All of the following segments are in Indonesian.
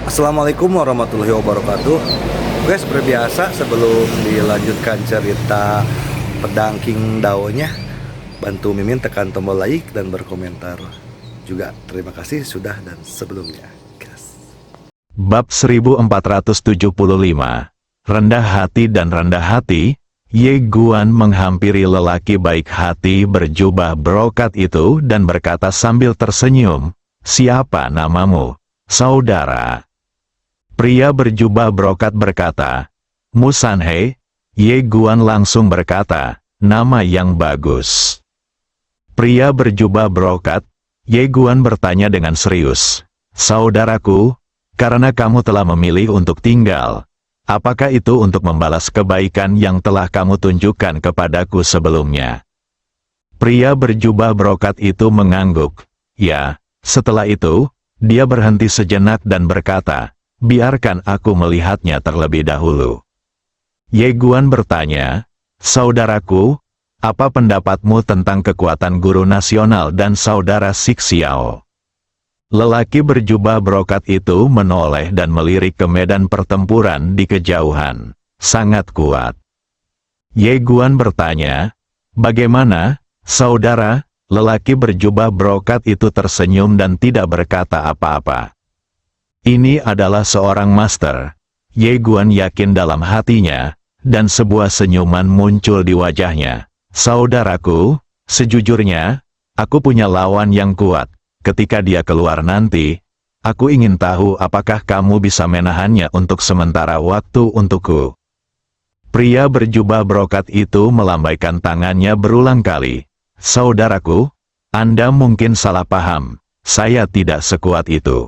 Assalamualaikum warahmatullahi wabarakatuh. Oke, seperti biasa sebelum dilanjutkan cerita pedang King Dao-nya, bantu Mimin tekan tombol like dan berkomentar. Juga terima kasih sudah dan sebelumnya. Gas. Bab 1475. Rendah hati dan rendah hati. Ye Guan menghampiri lelaki baik hati berjubah brokat itu dan berkata sambil tersenyum, "Siapa namamu, saudara?" Pria berjubah brokat berkata, "Mu Sanhe." Ye Guan langsung berkata, "Nama yang bagus." Pria berjubah brokat, Ye Guan bertanya dengan serius, "Saudaraku, karena kamu telah memilih untuk tinggal, apakah itu untuk membalas kebaikan yang telah kamu tunjukkan kepadaku sebelumnya?" Pria berjubah brokat itu mengangguk. Ya, setelah itu, dia berhenti sejenak dan berkata, "Biarkan aku melihatnya terlebih dahulu." Ye Guan bertanya, "Saudaraku, apa pendapatmu tentang kekuatan guru nasional dan saudara Sixiao?" Lelaki berjubah brokat itu menoleh dan melirik ke medan pertempuran di kejauhan. Sangat kuat. Ye Guan bertanya, "Bagaimana, saudara?" Lelaki berjubah brokat itu tersenyum dan tidak berkata apa-apa. Ini adalah seorang master. Ye Guan yakin dalam hatinya, dan sebuah senyuman muncul di wajahnya. "Saudaraku, sejujurnya, aku punya lawan yang kuat. Ketika dia keluar nanti, aku ingin tahu apakah kamu bisa menahannya untuk sementara waktu untukku." Pria berjubah brokat itu melambaikan tangannya berulang kali. "Saudaraku, Anda mungkin salah paham. Saya tidak sekuat itu."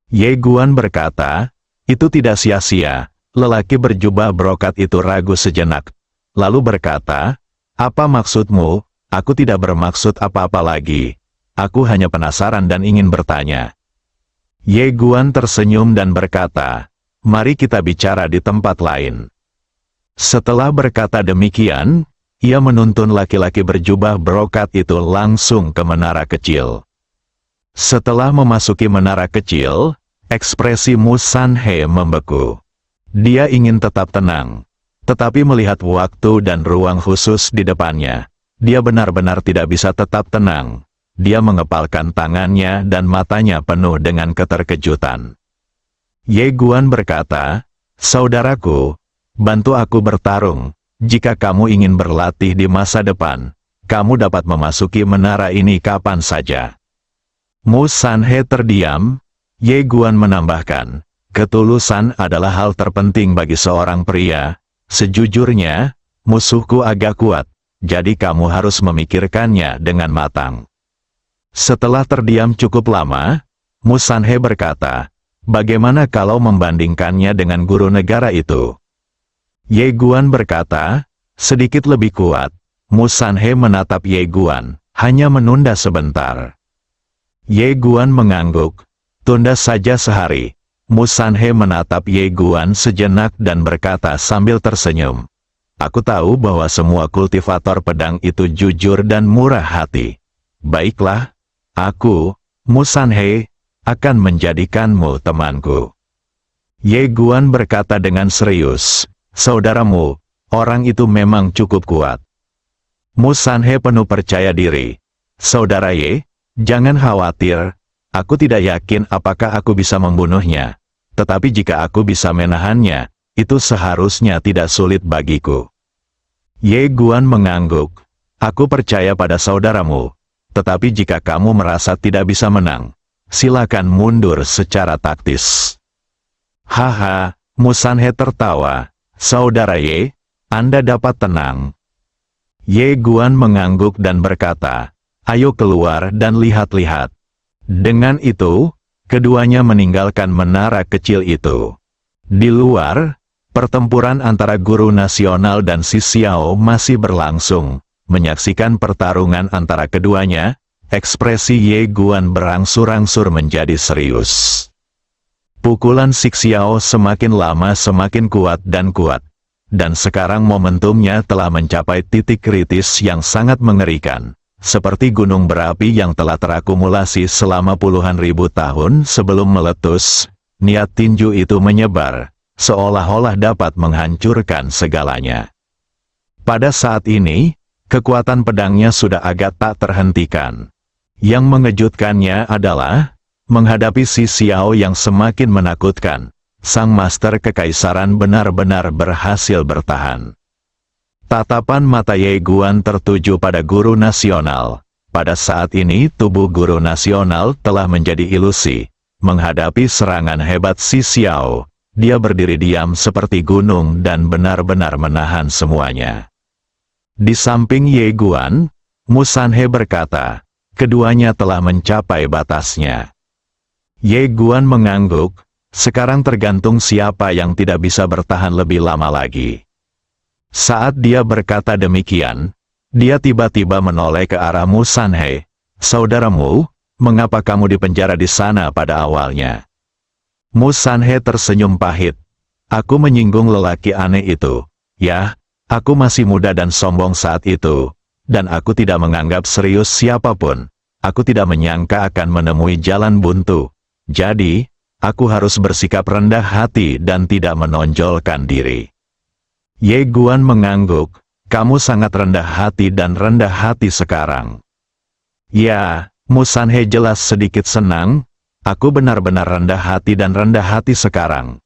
Ye Guan berkata, "Itu tidak sia-sia." Lelaki berjubah brokat itu ragu sejenak, lalu berkata, "Apa maksudmu?" "Aku tidak bermaksud apa-apa lagi. Aku hanya penasaran dan ingin bertanya." Ye Guan tersenyum dan berkata, "Mari kita bicara di tempat lain." Setelah berkata demikian, ia menuntun laki-laki berjubah brokat itu langsung ke menara kecil. Setelah memasuki menara kecil, ekspresi Mu Sanhe membeku. Dia ingin tetap tenang, tetapi melihat waktu dan ruang khusus di depannya, dia benar-benar tidak bisa tetap tenang. Dia mengepalkan tangannya dan matanya penuh dengan keterkejutan. Ye Guan berkata, "Saudaraku, bantu aku bertarung. Jika kamu ingin berlatih di masa depan, kamu dapat memasuki menara ini kapan saja." Mu Sanhe terdiam. Ye Guan menambahkan, "Ketulusan adalah hal terpenting bagi seorang pria. Sejujurnya, musuhku agak kuat, jadi kamu harus memikirkannya dengan matang." Setelah terdiam cukup lama, Mu Sanhe berkata, "Bagaimana kalau membandingkannya dengan guru negara itu?" Ye Guan berkata, "Sedikit lebih kuat." Mu Sanhe menatap Ye Guan, hanya menunda sebentar. Ye Guan mengangguk. "Tunda saja sehari." Mu Sanhe menatap Ye Guan sejenak dan berkata sambil tersenyum, "Aku tahu bahwa semua kultivator pedang itu jujur dan murah hati. Baiklah, aku, Mu Sanhe, akan menjadikanmu temanku." Ye Guan berkata dengan serius, "Saudaramu, orang itu memang cukup kuat." Mu Sanhe penuh percaya diri. "Saudara Ye, jangan khawatir. Aku tidak yakin apakah aku bisa membunuhnya. Tetapi jika aku bisa menahannya, itu seharusnya tidak sulit bagiku." Ye Guan mengangguk. "Aku percaya pada saudaramu. Tetapi jika kamu merasa tidak bisa menang, silakan mundur secara taktis." "Haha," Mu Sanhe tertawa. "Saudara Ye, Anda dapat tenang." Ye Guan mengangguk dan berkata, "Ayo keluar dan lihat-lihat." Dengan itu, keduanya meninggalkan menara kecil itu. Di luar, pertempuran antara guru nasional dan Sixiao masih berlangsung. Menyaksikan pertarungan antara keduanya, ekspresi Ye Guan berangsur-angsur menjadi serius. Pukulan Sixiao semakin lama semakin kuat, dan sekarang momentumnya telah mencapai titik kritis yang sangat mengerikan. Seperti gunung berapi yang telah terakumulasi selama puluhan ribu tahun sebelum meletus, niat tinju itu menyebar, seolah-olah dapat menghancurkan segalanya. Pada saat ini, kekuatan pedangnya sudah agak tak terhentikan. Yang mengejutkannya adalah, menghadapi si Xiao yang semakin menakutkan, sang master kekaisaran benar-benar berhasil bertahan. Tatapan mata Ye Guan tertuju pada guru nasional. Pada saat ini tubuh guru nasional telah menjadi ilusi. Menghadapi serangan hebat si Xiao, dia berdiri diam seperti gunung dan benar-benar menahan semuanya. Di samping Ye Guan, Mu Sanhe berkata, keduanya telah mencapai batasnya. Ye Guan mengangguk, sekarang tergantung siapa yang tidak bisa bertahan lebih lama lagi. Saat dia berkata demikian, dia tiba-tiba menoleh ke arah Mu Sanhe. Saudaramu, mengapa kamu dipenjara di sana pada awalnya? Mu Sanhe tersenyum pahit. Aku menyinggung lelaki aneh itu. Ya, aku masih muda dan sombong saat itu, dan aku tidak menganggap serius siapapun. Aku tidak menyangka akan menemui jalan buntu. Jadi, aku harus bersikap rendah hati dan tidak menonjolkan diri. Ye Guan mengangguk, kamu sangat rendah hati dan rendah hati sekarang. Ya, Mu Sanhe jelas sedikit senang, aku benar-benar rendah hati dan rendah hati sekarang.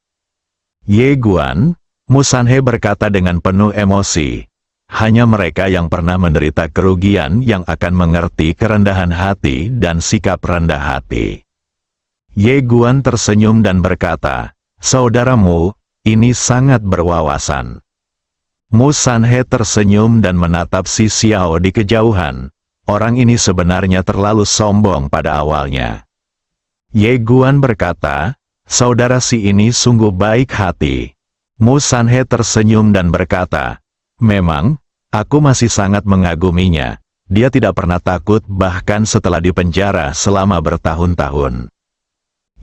Ye Guan, Mu Sanhe berkata dengan penuh emosi, hanya mereka yang pernah menderita kerugian yang akan mengerti kerendahan hati dan sikap rendah hati. Ye Guan tersenyum dan berkata, saudaramu, ini sangat berwawasan. Mu Sanhe tersenyum dan menatap si Xiao di kejauhan. Orang ini sebenarnya terlalu sombong pada awalnya. Ye Guan berkata, saudara si ini sungguh baik hati. Mu Sanhe tersenyum dan berkata, memang, aku masih sangat mengaguminya. Dia tidak pernah takut bahkan setelah dipenjara selama bertahun-tahun.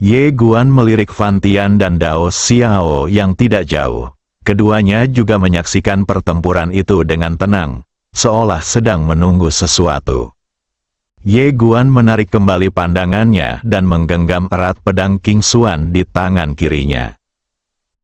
Ye Guan melirik Fan Tian dan Dao Xiao yang tidak jauh. Keduanya juga menyaksikan pertempuran itu dengan tenang, seolah sedang menunggu sesuatu. Ye Guan menarik kembali pandangannya dan menggenggam erat pedang King Xuan di tangan kirinya.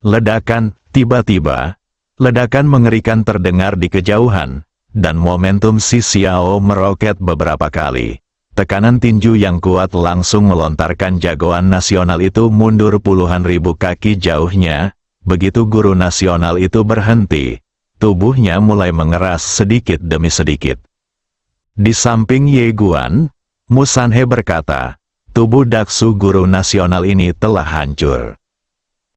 Ledakan, tiba-tiba, ledakan mengerikan terdengar di kejauhan, dan momentum si Xiao meroket beberapa kali. Tekanan tinju yang kuat langsung melontarkan jagoan nasional itu mundur puluhan ribu kaki jauhnya. Begitu guru nasional itu berhenti, tubuhnya mulai mengeras sedikit demi sedikit. Di samping Ye Guan, Mu Sanhe berkata, tubuh Daksu guru nasional ini telah hancur.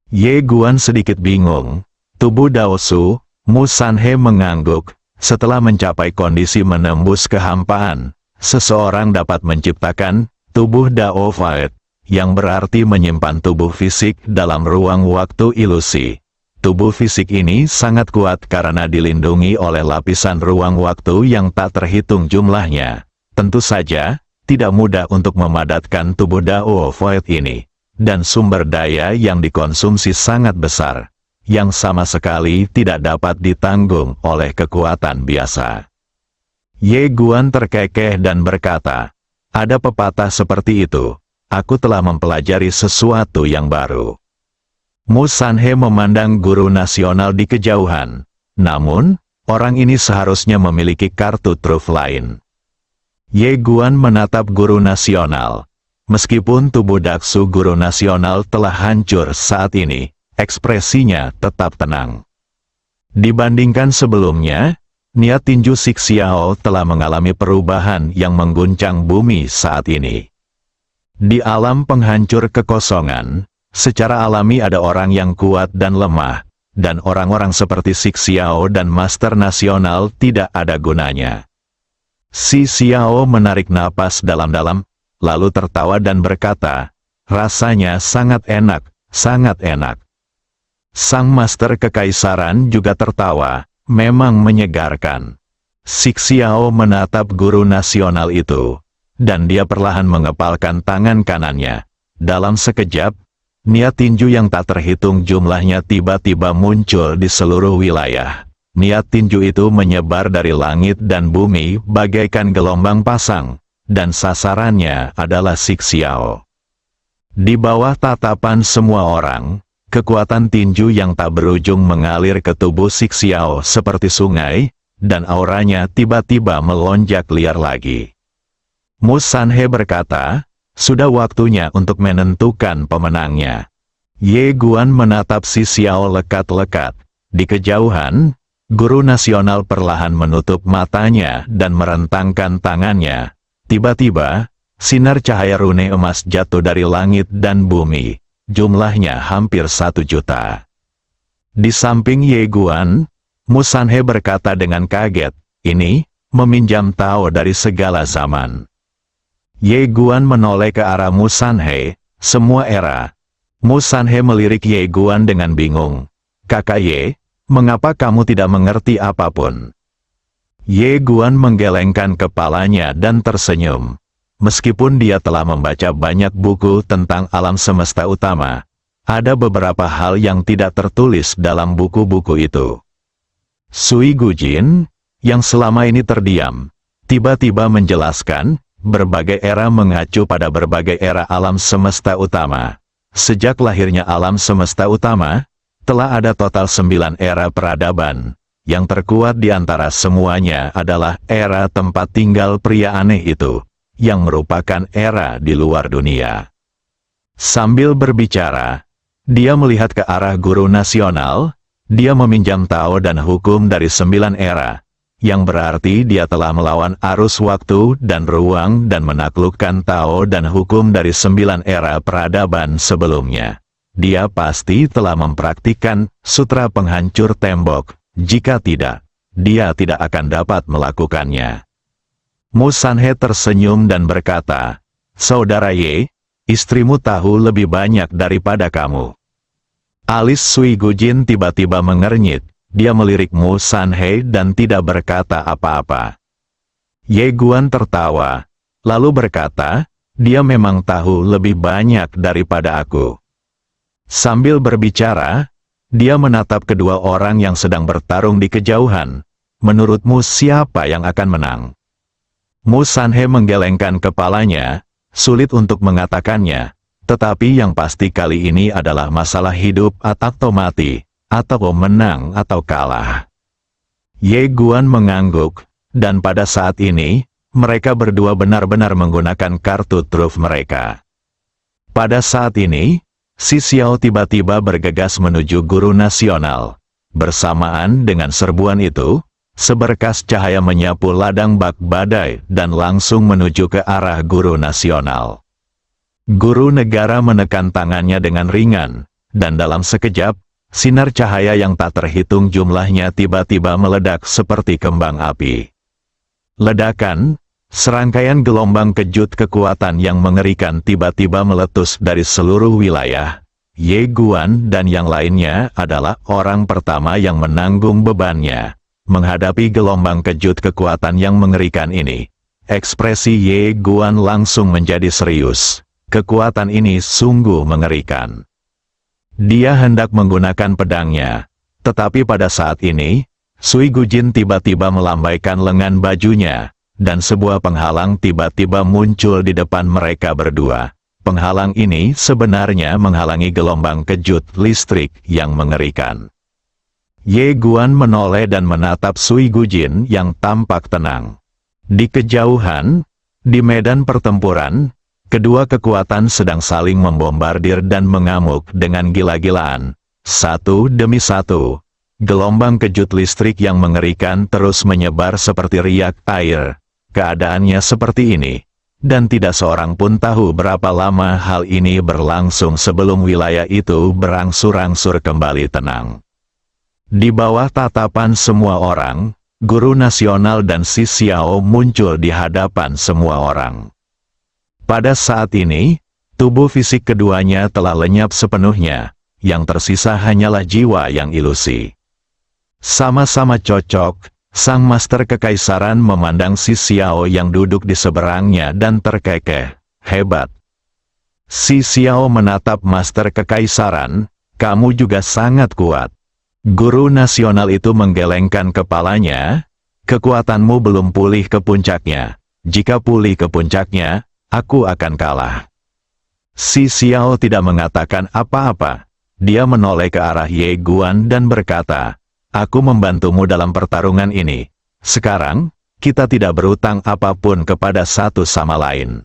Ye Guan sedikit bingung. Tubuh Dao Su, Mu Sanhe mengangguk, setelah mencapai kondisi menembus kehampaan, seseorang dapat menciptakan tubuh Dao Fight, yang berarti menyimpan tubuh fisik dalam ruang waktu ilusi. Tubuh fisik ini sangat kuat karena dilindungi oleh lapisan ruang waktu yang tak terhitung jumlahnya. Tentu saja, tidak mudah untuk memadatkan tubuh Dao Void ini. Dan sumber daya yang dikonsumsi sangat besar, yang sama sekali tidak dapat ditanggung oleh kekuatan biasa. Ye Guan terkekeh dan berkata, ada pepatah seperti itu. Aku telah mempelajari sesuatu yang baru. Mu Sanhe memandang guru nasional di kejauhan. Namun, orang ini seharusnya memiliki kartu truf lain. Ye Guan menatap guru nasional. Meskipun tubuh Daksu guru nasional telah hancur saat ini, ekspresinya tetap tenang. Dibandingkan sebelumnya, niat tinju si Xiao telah mengalami perubahan yang mengguncang bumi saat ini. Di alam penghancur kekosongan, secara alami ada orang yang kuat dan lemah, dan orang-orang seperti Si Xiao dan Master Nasional tidak ada gunanya. Si Xiao menarik napas dalam-dalam, lalu tertawa dan berkata, rasanya sangat enak, sangat enak. Sang Master Kekaisaran juga tertawa, memang menyegarkan. Si Xiao menatap guru nasional itu. Dan dia perlahan mengepalkan tangan kanannya. Dalam sekejap, niat tinju yang tak terhitung jumlahnya tiba-tiba muncul di seluruh wilayah. Niat tinju itu menyebar dari langit dan bumi bagaikan gelombang pasang, dan sasarannya adalah Si Xiao. Di bawah tatapan semua orang, kekuatan tinju yang tak berujung mengalir ke tubuh Si Xiao seperti sungai, dan auranya tiba-tiba melonjak liar lagi. Mu Sanhe berkata, sudah waktunya untuk menentukan pemenangnya. Ye Guan menatap Si Xiao lekat-lekat. Di kejauhan, guru nasional perlahan menutup matanya dan merentangkan tangannya. Tiba-tiba, sinar cahaya rune emas jatuh dari langit dan bumi. Jumlahnya hampir 1 juta. Di samping Ye Guan, Mu Sanhe berkata dengan kaget, ini, meminjam Tao dari segala zaman. Ye Guan menoleh ke arah Mu Sanhe, semua era. Mu Sanhe melirik Ye Guan dengan bingung. Kakak Ye, mengapa kamu tidak mengerti apapun? Ye Guan menggelengkan kepalanya dan tersenyum. Meskipun dia telah membaca banyak buku tentang alam semesta utama, ada beberapa hal yang tidak tertulis dalam buku-buku itu. Sui Gujin, yang selama ini terdiam, tiba-tiba menjelaskan, berbagai era mengacu pada berbagai era alam semesta utama. Sejak lahirnya alam semesta utama, telah ada total 9 era peradaban. Yang terkuat di antara semuanya adalah era tempat tinggal pria aneh itu, yang merupakan era di luar dunia. Sambil berbicara, dia melihat ke arah guru nasional. Dia meminjam Tao dan hukum dari 9 era, yang berarti dia telah melawan arus waktu dan ruang dan menaklukkan Tao dan hukum dari 9 era peradaban sebelumnya. Dia pasti telah mempraktikkan sutra penghancur tembok. Jika tidak, dia tidak akan dapat melakukannya. Mu Sanhe tersenyum dan berkata, Saudara Ye, istrimu tahu lebih banyak daripada kamu. Alis Sui Gujin tiba-tiba mengernyit. Dia melirik Mu Sanhe dan tidak berkata apa-apa. Ye Guan tertawa, lalu berkata, dia memang tahu lebih banyak daripada aku. Sambil berbicara, dia menatap kedua orang yang sedang bertarung di kejauhan. Menurutmu siapa yang akan menang? Mu Sanhe menggelengkan kepalanya, sulit untuk mengatakannya. Tetapi yang pasti kali ini adalah masalah hidup atau mati, atau menang atau kalah. Ye Guan mengangguk, dan pada saat ini, mereka berdua benar-benar menggunakan kartu truf mereka. Pada saat ini, Si Xiao tiba-tiba bergegas menuju guru nasional. Bersamaan dengan serbuan itu, seberkas cahaya menyapu ladang bak badai dan langsung menuju ke arah guru nasional. Guru negara menekan tangannya dengan ringan, dan dalam sekejap, sinar cahaya yang tak terhitung jumlahnya tiba-tiba meledak seperti kembang api. Ledakan, serangkaian gelombang kejut kekuatan yang mengerikan tiba-tiba meletus dari seluruh wilayah. Ye Guan dan yang lainnya adalah orang pertama yang menanggung bebannya. Menghadapi gelombang kejut kekuatan yang mengerikan ini, ekspresi Ye Guan langsung menjadi serius. Kekuatan ini sungguh mengerikan. Dia hendak menggunakan pedangnya, tetapi pada saat ini, Sui Gujin tiba-tiba melambaikan lengan bajunya, dan sebuah penghalang tiba-tiba muncul di depan mereka berdua. Penghalang ini sebenarnya menghalangi gelombang kejut listrik yang mengerikan. Ye Guan menoleh dan menatap Sui Gujin yang tampak tenang. Di kejauhan, di medan pertempuran, kedua kekuatan sedang saling membombardir dan mengamuk dengan gila-gilaan. Satu demi satu, gelombang kejut listrik yang mengerikan terus menyebar seperti riak air. Keadaannya seperti ini, dan tidak seorang pun tahu berapa lama hal ini berlangsung sebelum wilayah itu berangsur-angsur kembali tenang. Di bawah tatapan semua orang, guru nasional dan Si Xiao muncul di hadapan semua orang. Pada saat ini, tubuh fisik keduanya telah lenyap sepenuhnya, yang tersisa hanyalah jiwa yang ilusi. Sama-sama cocok, sang master kekaisaran memandang Si Xiao yang duduk di seberangnya dan terkekeh, hebat. Si Xiao menatap master kekaisaran, kamu juga sangat kuat. Guru nasional itu menggelengkan kepalanya, kekuatanmu belum pulih ke puncaknya. Jika pulih ke puncaknya, aku akan kalah. Si Xiao tidak mengatakan apa-apa. Dia menoleh ke arah Ye Guan dan berkata, "Aku membantumu dalam pertarungan ini. Sekarang, kita tidak berutang apapun kepada satu sama lain."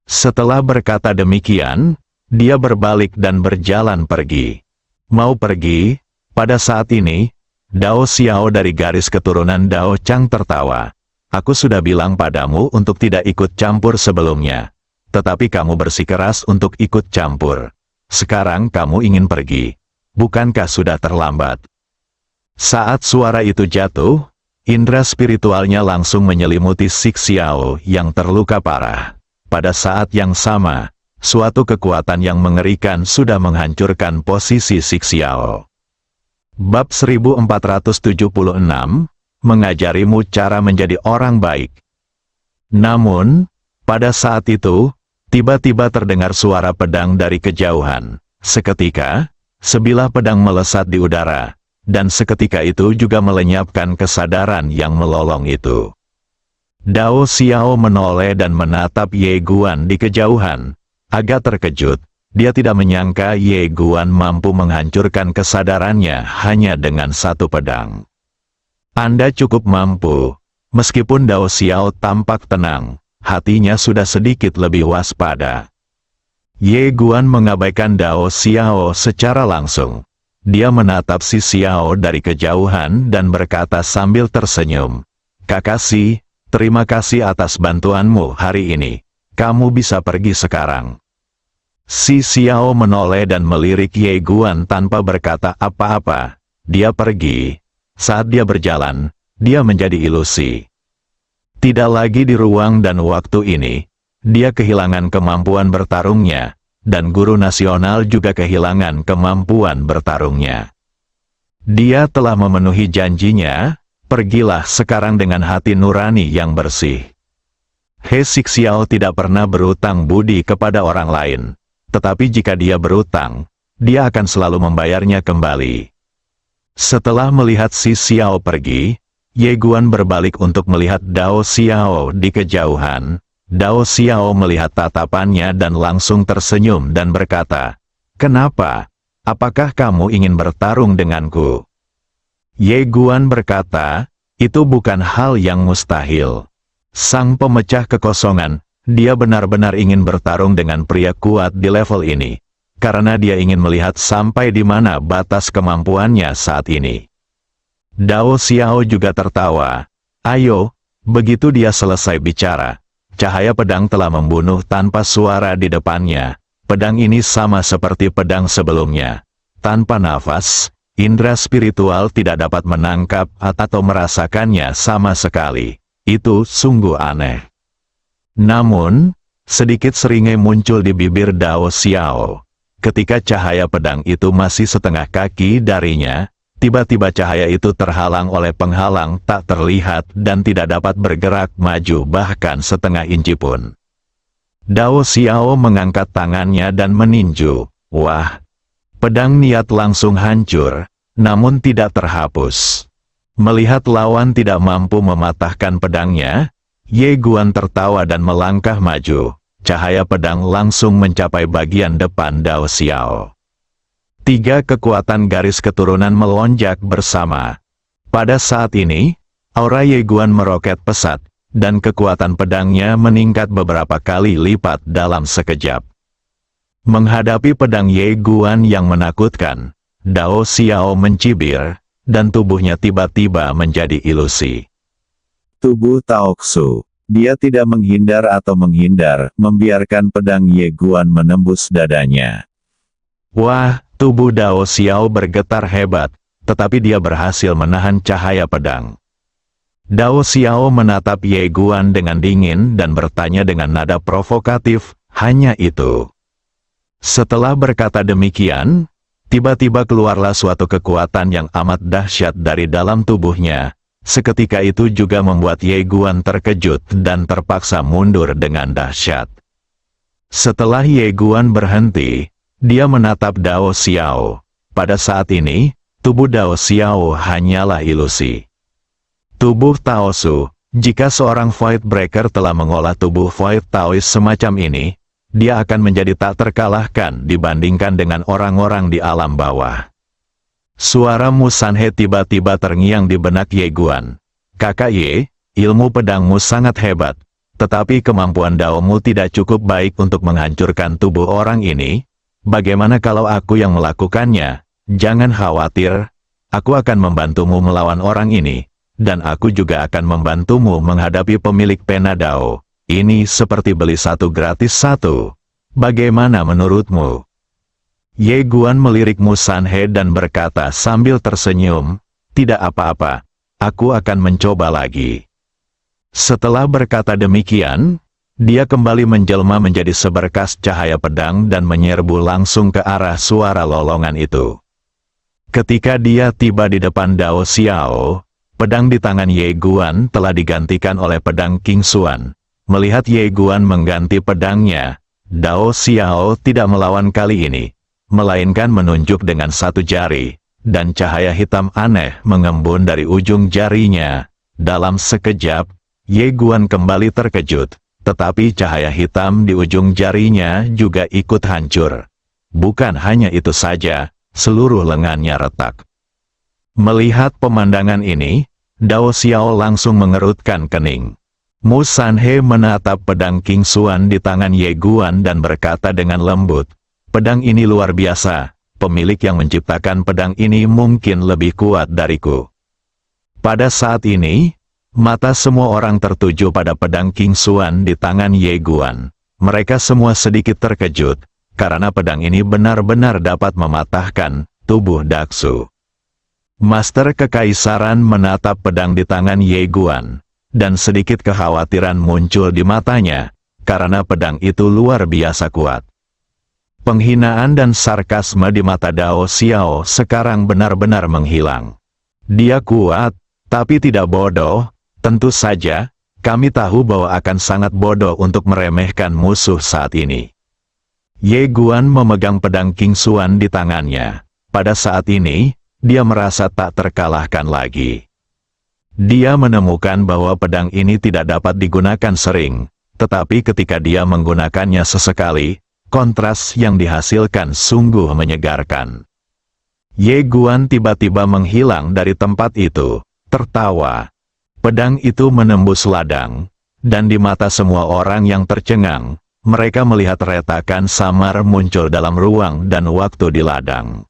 Setelah berkata demikian, dia berbalik dan berjalan pergi. Mau pergi? Pada saat ini, Dao Xiao dari garis keturunan Dao Chang tertawa. "Aku sudah bilang padamu untuk tidak ikut campur sebelumnya. Tetapi kamu bersikeras untuk ikut campur. Sekarang kamu ingin pergi. Bukankah sudah terlambat?" Saat suara itu jatuh, indera spiritualnya langsung menyelimuti Si Xiao yang terluka parah. Pada saat yang sama, suatu kekuatan yang mengerikan sudah menghancurkan posisi Si Xiao. Bab 1476, mengajarimu cara menjadi orang baik. Namun, pada saat itu, tiba-tiba terdengar suara pedang dari kejauhan. Seketika, sebilah pedang melesat di udara, dan seketika itu juga melenyapkan kesadaran yang melolong itu. Dao Xiao menoleh dan menatap Ye Guan di kejauhan. Agak terkejut, dia tidak menyangka Ye Guan mampu menghancurkan kesadarannya hanya dengan satu pedang. "Anda cukup mampu." Meskipun Dao Xiao tampak tenang, hatinya sudah sedikit lebih waspada. Ye Guan mengabaikan Dao Xiao secara langsung. Dia menatap Si Xiao dari kejauhan dan berkata sambil tersenyum, "Kakashi, terima kasih atas bantuanmu hari ini. Kamu bisa pergi sekarang." Si Xiao menoleh dan melirik Ye Guan tanpa berkata apa-apa. Dia pergi. Saat dia berjalan, dia menjadi ilusi. Tidak lagi di ruang dan waktu ini, dia kehilangan kemampuan bertarungnya, dan guru nasional juga kehilangan kemampuan bertarungnya. Dia telah memenuhi janjinya, pergilah sekarang dengan hati nurani yang bersih. He Xiao tidak pernah berutang budi kepada orang lain. Tetapi jika dia berutang, dia akan selalu membayarnya kembali. Setelah melihat Si Xiao pergi, Ye Guan berbalik untuk melihat Dao Xiao di kejauhan. Dao Xiao melihat tatapannya dan langsung tersenyum dan berkata, "Kenapa? Apakah kamu ingin bertarung denganku?" Ye Guan berkata, "Itu bukan hal yang mustahil." Sang pemecah kekosongan, dia benar-benar ingin bertarung dengan pria kuat di level ini, karena dia ingin melihat sampai di mana batas kemampuannya saat ini. Dao Xiao juga tertawa. "Ayo." Begitu dia selesai bicara, cahaya pedang telah membunuh tanpa suara di depannya. Pedang ini sama seperti pedang sebelumnya. Tanpa nafas, indera spiritual tidak dapat menangkap atau merasakannya sama sekali. Itu sungguh aneh. Namun, sedikit seringai muncul di bibir Dao Xiao. Ketika cahaya pedang itu masih setengah kaki darinya, tiba-tiba cahaya itu terhalang oleh penghalang tak terlihat dan tidak dapat bergerak maju bahkan setengah inci pun. Dao Xiao mengangkat tangannya dan meninju. Wah! Pedang niat langsung hancur, namun tidak terhapus. Melihat lawan tidak mampu mematahkan pedangnya, Ye Guan tertawa dan melangkah maju. Cahaya pedang langsung mencapai bagian depan Dao Xiao. Tiga kekuatan garis keturunan melonjak bersama. Pada saat ini, aura Ye Guan meroket pesat, dan kekuatan pedangnya meningkat beberapa kali lipat dalam sekejap. Menghadapi pedang Ye Guan yang menakutkan, Dao Xiao mencibir, dan tubuhnya tiba-tiba menjadi ilusi. Tubuh Taoxu. Dia tidak menghindar atau menghindar, membiarkan pedang Ye Guan menembus dadanya. Wah, tubuh Dao Xiao bergetar hebat, tetapi dia berhasil menahan cahaya pedang. Dao Xiao menatap Ye Guan dengan dingin dan bertanya dengan nada provokatif, "Hanya itu?" Setelah berkata demikian, tiba-tiba keluarlah suatu kekuatan yang amat dahsyat dari dalam tubuhnya. Seketika itu juga membuat Ye Guan terkejut dan terpaksa mundur dengan dahsyat. Setelah Ye Guan berhenti, dia menatap Dao Xiao. Pada saat ini, tubuh Dao Xiao hanyalah ilusi. Tubuh Taosu, jika seorang Void Breaker telah mengolah tubuh Void Taoist semacam ini, dia akan menjadi tak terkalahkan dibandingkan dengan orang-orang di alam bawah. Suara Mu Sanhe tiba-tiba terngiang di benak Ye Guan. Kakak Ye, ilmu pedangmu sangat hebat, tetapi kemampuan daomu tidak cukup baik untuk menghancurkan tubuh orang ini. Bagaimana kalau aku yang melakukannya? Jangan khawatir, aku akan membantumu melawan orang ini, dan aku juga akan membantumu menghadapi pemilik pena Dao. Ini seperti beli satu gratis satu. Bagaimana menurutmu? Ye Guan melirik Mu Sanhe dan berkata sambil tersenyum, tidak apa-apa, aku akan mencoba lagi. Setelah berkata demikian, dia kembali menjelma menjadi seberkas cahaya pedang dan menyerbu langsung ke arah suara lolongan itu. Ketika dia tiba di depan Dao Xiao, pedang di tangan Ye Guan telah digantikan oleh pedang King Xuan. Melihat Ye Guan mengganti pedangnya, Dao Xiao tidak melawan kali ini, melainkan menunjuk dengan satu jari, dan cahaya hitam aneh mengembun dari ujung jarinya. Dalam sekejap, Ye Guan kembali terkejut. Tetapi cahaya hitam di ujung jarinya juga ikut hancur. Bukan hanya itu saja, seluruh lengannya retak. Melihat pemandangan ini, Dao Xiao langsung mengerutkan kening. Mu Sanhe menatap pedang King Xuan di tangan Ye Guan dan berkata dengan lembut, pedang ini luar biasa, pemilik yang menciptakan pedang ini mungkin lebih kuat dariku. Pada saat ini, mata semua orang tertuju pada pedang King Xuan di tangan Ye Guan. Mereka semua sedikit terkejut, karena pedang ini benar-benar dapat mematahkan tubuh Daksu. Master Kekaisaran menatap pedang di tangan Ye Guan, dan sedikit kekhawatiran muncul di matanya, karena pedang itu luar biasa kuat. Penghinaan dan sarkasme di mata Dao Xiao sekarang benar-benar menghilang. Dia kuat, tapi tidak bodoh. Tentu saja, kami tahu bahwa akan sangat bodoh untuk meremehkan musuh saat ini. Ye Guan memegang pedang King Xuan di tangannya. Pada saat ini, dia merasa tak terkalahkan lagi. Dia menemukan bahwa pedang ini tidak dapat digunakan sering, tetapi ketika dia menggunakannya sesekali, kontras yang dihasilkan sungguh menyegarkan. Ye Guan tiba-tiba menghilang dari tempat itu, tertawa. Pedang itu menembus ladang, dan di mata semua orang yang tercengang, mereka melihat retakan samar muncul dalam ruang dan waktu di ladang.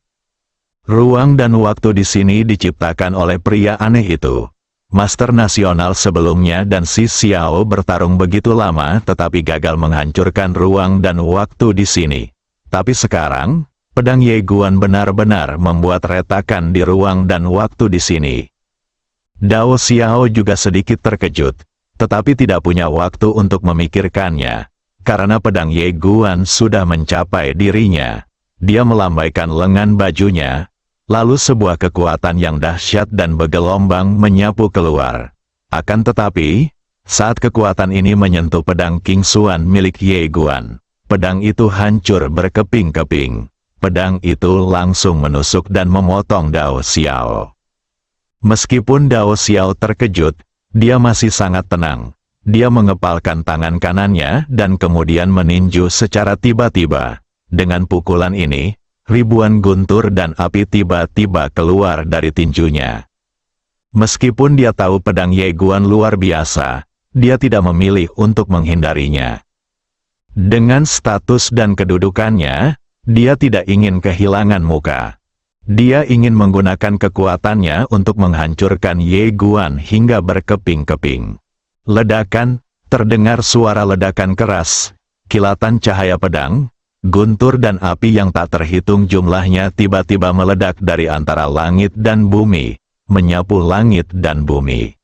Ruang dan waktu di sini diciptakan oleh pria aneh itu. Master nasional sebelumnya dan Si Xiao bertarung begitu lama tetapi gagal menghancurkan ruang dan waktu di sini. Tapi sekarang, pedang Ye Guan benar-benar membuat retakan di ruang dan waktu di sini. Dao Xiao juga sedikit terkejut, tetapi tidak punya waktu untuk memikirkannya, karena pedang Ye Guan sudah mencapai dirinya. Dia melambaikan lengan bajunya, lalu sebuah kekuatan yang dahsyat dan bergelombang menyapu keluar. Akan tetapi, saat kekuatan ini menyentuh pedang King Xuan milik Ye Guan, pedang itu hancur berkeping-keping. Pedang itu langsung menusuk dan memotong Dao Xiao. Meskipun Dao Xiao terkejut, dia masih sangat tenang. Dia mengepalkan tangan kanannya dan kemudian meninju secara tiba-tiba. Dengan pukulan ini, ribuan guntur dan api tiba-tiba keluar dari tinjunya. Meskipun dia tahu pedang Ye Guan luar biasa, dia tidak memilih untuk menghindarinya. Dengan status dan kedudukannya, dia tidak ingin kehilangan muka. Dia ingin menggunakan kekuatannya untuk menghancurkan Ye Guan hingga berkeping-keping. Ledakan, terdengar suara ledakan keras, kilatan cahaya pedang, guntur dan api yang tak terhitung jumlahnya tiba-tiba meledak dari antara langit dan bumi, menyapu langit dan bumi.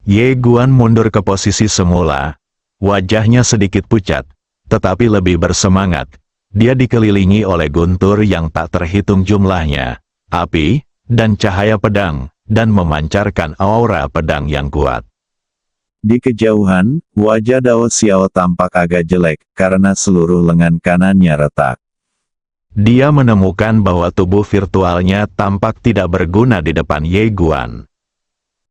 Ye Guan mundur ke posisi semula, wajahnya sedikit pucat, tetapi lebih bersemangat. Dia dikelilingi oleh guntur yang tak terhitung jumlahnya, api, dan cahaya pedang, dan memancarkan aura pedang yang kuat. Di kejauhan, wajah Dao Xiao tampak agak jelek, karena seluruh lengan kanannya retak. Dia menemukan bahwa tubuh virtualnya tampak tidak berguna di depan Ye Guan.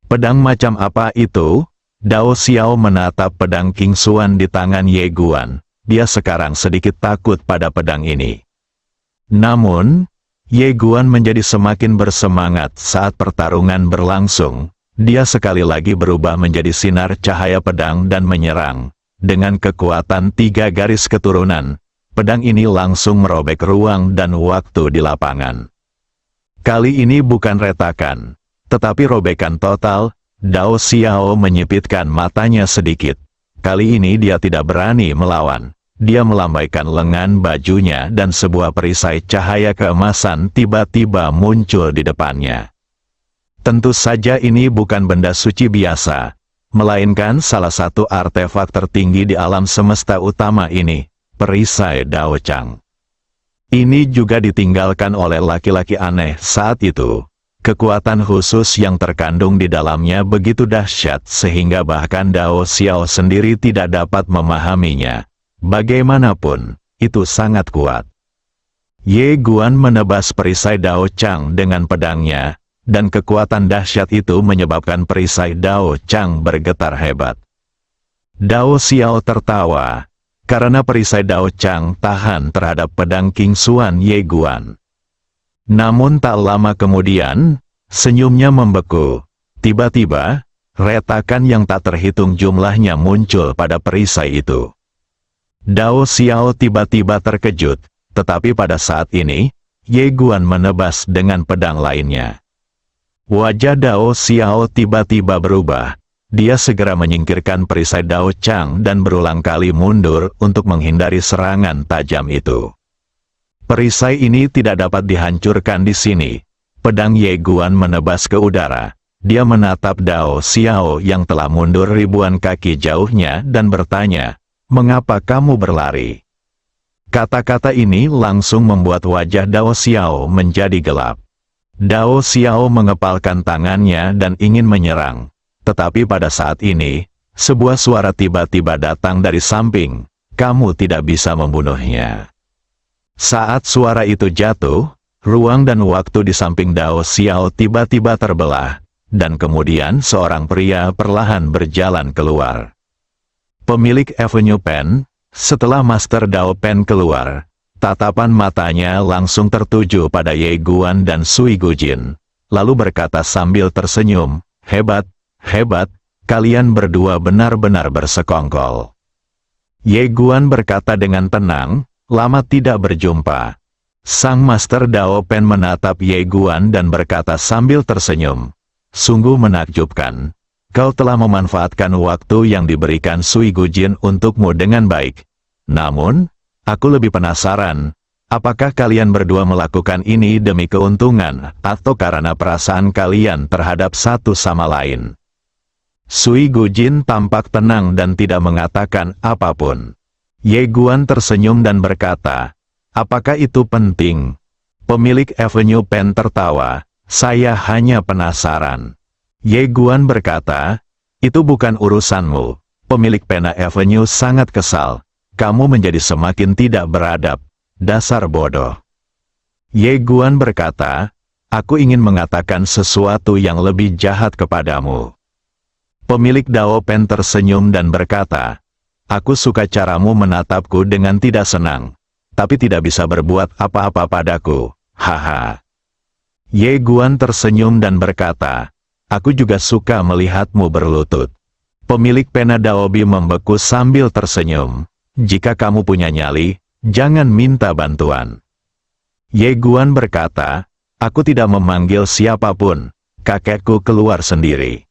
Pedang macam apa itu? Dao Xiao menatap pedang King Xuan di tangan Ye Guan. dia sekarang sedikit takut pada pedang ini. Namun, Ye Guan menjadi semakin bersemangat saat pertarungan berlangsung. Dia sekali lagi berubah menjadi sinar cahaya pedang dan menyerang. Dengan kekuatan 3 garis keturunan, pedang ini langsung merobek ruang dan waktu di lapangan. Kali ini bukan retakan, tetapi robekan total. Dao Xiao menyipitkan matanya sedikit. Kali ini dia tidak berani melawan. Dia melambaikan lengan bajunya dan sebuah perisai cahaya keemasan tiba-tiba muncul di depannya. Tentu saja ini bukan benda suci biasa, melainkan salah satu artefak tertinggi di alam semesta utama ini, perisai Dao Chang. Ini juga ditinggalkan oleh laki-laki aneh saat itu. Kekuatan khusus yang terkandung di dalamnya begitu dahsyat sehingga bahkan Dao Xiao sendiri tidak dapat memahaminya. Bagaimanapun, itu sangat kuat. Ye Guan menebas perisai Dao Chang dengan pedangnya, dan kekuatan dahsyat itu menyebabkan perisai Dao Chang bergetar hebat. Dao Xiao tertawa, karena perisai Dao Chang tahan terhadap pedang King Xuan Ye Guan. Namun tak lama kemudian, senyumnya membeku. Tiba-tiba, retakan yang tak terhitung jumlahnya muncul pada perisai itu. Dao Xiao tiba-tiba terkejut, tetapi pada saat ini, Ye Guan menebas dengan pedang lainnya. Wajah Dao Xiao tiba-tiba berubah. Dia segera menyingkirkan perisai Dao Chang dan berulang kali mundur untuk menghindari serangan tajam itu. Perisai ini tidak dapat dihancurkan di sini. Pedang Ye Guan menebas ke udara. Dia menatap Dao Xiao yang telah mundur ribuan kaki jauhnya dan bertanya, "Mengapa kamu berlari?" Kata-kata ini langsung membuat wajah Dao Xiao menjadi gelap. Dao Xiao mengepalkan tangannya dan ingin menyerang. Tetapi pada saat ini, sebuah suara tiba-tiba datang dari samping. "Kamu tidak bisa membunuhnya." Saat suara itu jatuh, ruang dan waktu di samping Dao Xiao tiba-tiba terbelah, dan kemudian seorang pria perlahan berjalan keluar. Pemilik Avenue Pen, setelah Master Dao Pen keluar, tatapan matanya langsung tertuju pada Ye Guan dan Sui Gujin, lalu berkata sambil tersenyum, "Hebat, hebat, kalian berdua benar-benar bersekongkol." Ye Guan berkata dengan tenang, "Lama tidak berjumpa." Sang Master Dao Pen menatap Ye Guan dan berkata sambil tersenyum, "Sungguh menakjubkan. Kau telah memanfaatkan waktu yang diberikan Sui Gujin untukmu dengan baik. Namun, aku lebih penasaran, apakah kalian berdua melakukan ini demi keuntungan atau karena perasaan kalian terhadap satu sama lain?" Sui Gujin tampak tenang dan tidak mengatakan apapun. Ye Guan tersenyum dan berkata, "Apakah itu penting?" Pemilik Avenue Pen tertawa, "Saya hanya penasaran." Ye Guan berkata, "Itu bukan urusanmu." Pemilik Pena Avenue sangat kesal. "Kamu menjadi semakin tidak beradab. Dasar bodoh." Ye Guan berkata, "Aku ingin mengatakan sesuatu yang lebih jahat kepadamu." Pemilik Dao Pen tersenyum dan berkata, "Aku suka caramu menatapku dengan tidak senang, tapi tidak bisa berbuat apa-apa padaku. Haha." Ye Guan tersenyum dan berkata, "Aku juga suka melihatmu berlutut." Pemilik pena Daobi membeku sambil tersenyum. "Jika kamu punya nyali, jangan minta bantuan." Ye Guan berkata, "Aku tidak memanggil siapapun, kakekku keluar sendiri."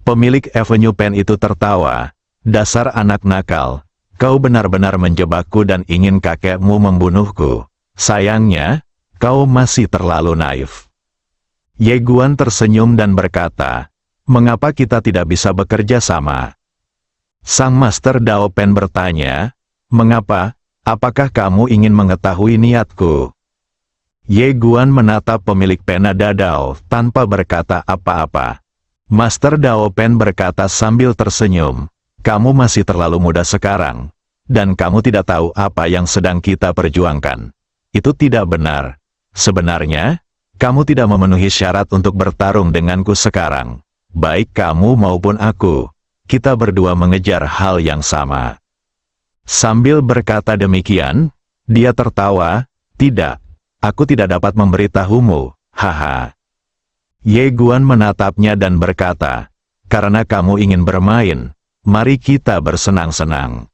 Pemilik Avenue Pen itu tertawa, "Dasar anak nakal, kau benar-benar menjebakku dan ingin kakekmu membunuhku. Sayangnya, kau masih terlalu naif." Ye Guan tersenyum dan berkata, "Mengapa kita tidak bisa bekerja sama?" Sang Master Dao Pen bertanya, "Mengapa? Apakah kamu ingin mengetahui niatku?" Ye Guan menatap pemilik pena Dadao tanpa berkata apa-apa. Master Dao Pen berkata sambil tersenyum, "Kamu masih terlalu muda sekarang, dan kamu tidak tahu apa yang sedang kita perjuangkan. Itu tidak benar. Sebenarnya, kamu tidak memenuhi syarat untuk bertarung denganku sekarang. Baik kamu maupun aku, kita berdua mengejar hal yang sama." Sambil berkata demikian, dia tertawa, "Tidak, aku tidak dapat memberitahumu, haha." Ye Guan menatapnya dan berkata, "Karena kamu ingin bermain, mari kita bersenang-senang."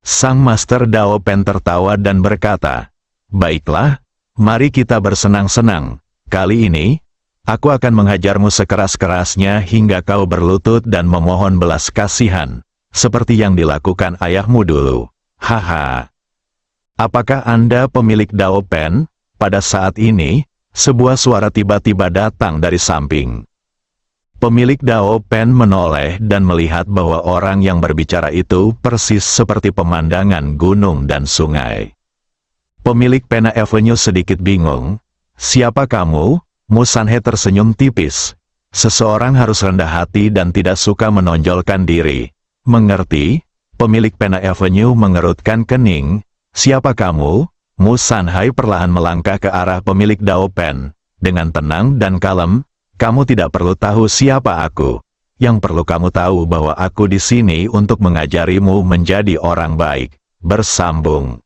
Sang Master Dao Pen tertawa dan berkata, "Baiklah, mari kita bersenang-senang. Kali ini, aku akan menghajarmu sekeras-kerasnya hingga kau berlutut dan memohon belas kasihan, seperti yang dilakukan ayahmu dulu. Haha." "Apakah Anda pemilik Dao Pen?" Pada saat ini, sebuah suara tiba-tiba datang dari samping. Pemilik Dao Pen menoleh dan melihat bahwa orang yang berbicara itu persis seperti pemandangan gunung dan sungai. Pemilik Pena Avenue sedikit bingung. "Siapa kamu?" Musanhe tersenyum tipis. "Seseorang harus rendah hati dan tidak suka menonjolkan diri. Mengerti?" Pemilik Pena Avenue mengerutkan kening. "Siapa kamu?" Musanhe perlahan melangkah ke arah pemilik Dao Pen. Dengan tenang dan kalem, "Kamu tidak perlu tahu siapa aku. Yang perlu kamu tahu bahwa aku di sini untuk mengajarimu menjadi orang baik." Bersambung.